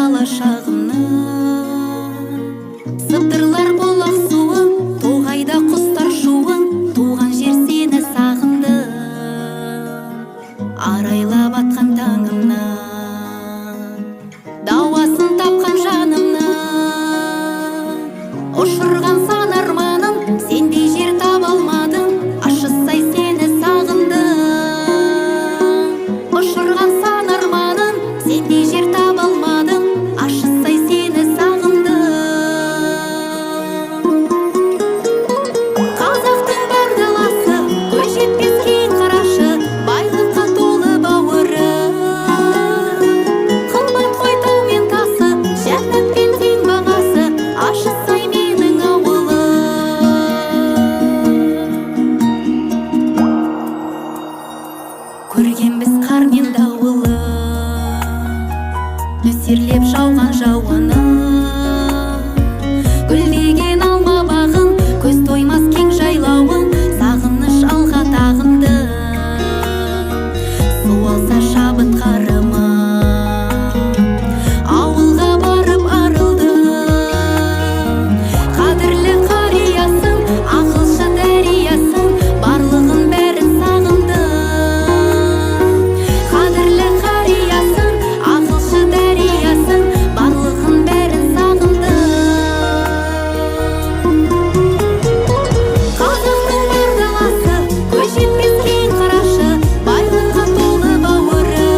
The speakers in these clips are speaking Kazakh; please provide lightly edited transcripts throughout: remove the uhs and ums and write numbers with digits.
бала шағымның сыбдырлар болақ суың, тоғайда құстар шуың, туған жер сені сағындым, арайлап атқан таңымнан дауасын тапқан жанымның, ұшырған сан арманым, сендей жер таба алмадым, ашысай сені сағындым, ұшырған сан арманым, сендей жер таба алмадым, ашысай сені сағындым. Қазақтың бар даласы, көз жетпес кең қарашы, байлыққа толы бауыры, қымбат қой тау мен тасы, жәннатпен тең бағасы, ашысай менің ауылым. Көргенбіз қар мен дауылы, нөсерлеп жауған жауыны, гүлдеген алма бағын, көз тоймас кең жайлауын, сағыныш алға тағынды, су алса шабыт қарымы, ауылға барып арылды, қадірлі қариясың, ақылшы дәриясың, барлығын бәрін сағынды, қадірлі қариясың, ақылшы дәриясың, барлығын бәрін сағынды. Қазақтың бар даласы, көз жетпес кең қарашы, байлыққа толы бауыры,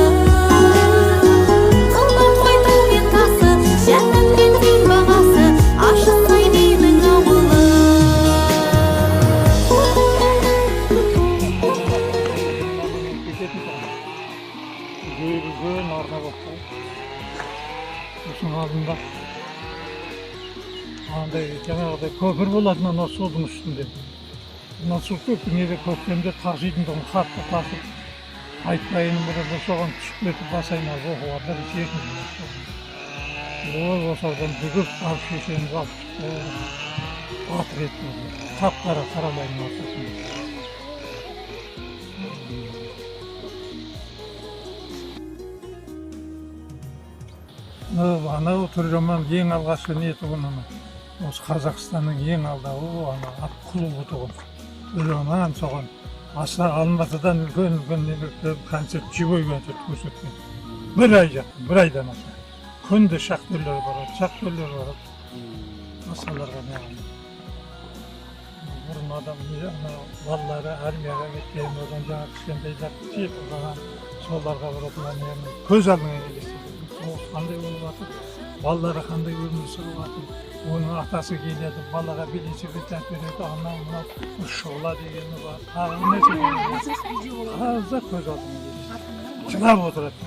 қымбат қой тау мен тасы, жәннатпен тең бағасы, ашысай менің ауылым. Үлкен арна болып тұр. Осының алдында андай жаңағыдай көпір болатын ана судың үстінде. Мына су көпірге көктемде таситындығын қатты тасып, айтпайын бірі соған түсіп кетіп басайын алып оқуғандар ішетін. Ой, осыдан бүгіп алып шешеміз алып шықты. Батыр етті. Қап-қара қаралайын ортасында. Анау Түржаман ең алғашқы неті бұның. Осы Қазақстанның ең алдағы ат клубы тұғын. Түржаман соған аса Алматыдан үлкен концерт, живой концерт көрсеткен. Бір ай жаттым, бір айдан аса. Күнде шахтерлер барады. Масаларға неғаны. Бұрын адам балалары армияға кеткен, одан жаңа кішкентай жатты жеп тұрған, соларға барады. Көз алдыңа елестеді. Қандай болып жатыр, балалары қандай өмір сүріп жатыр, оның атасы келеді, балаға велосипед береді, анау шұғыла дегені бар, тағы нәрсе азда көз алдыңа елестеді. Жылап отырады.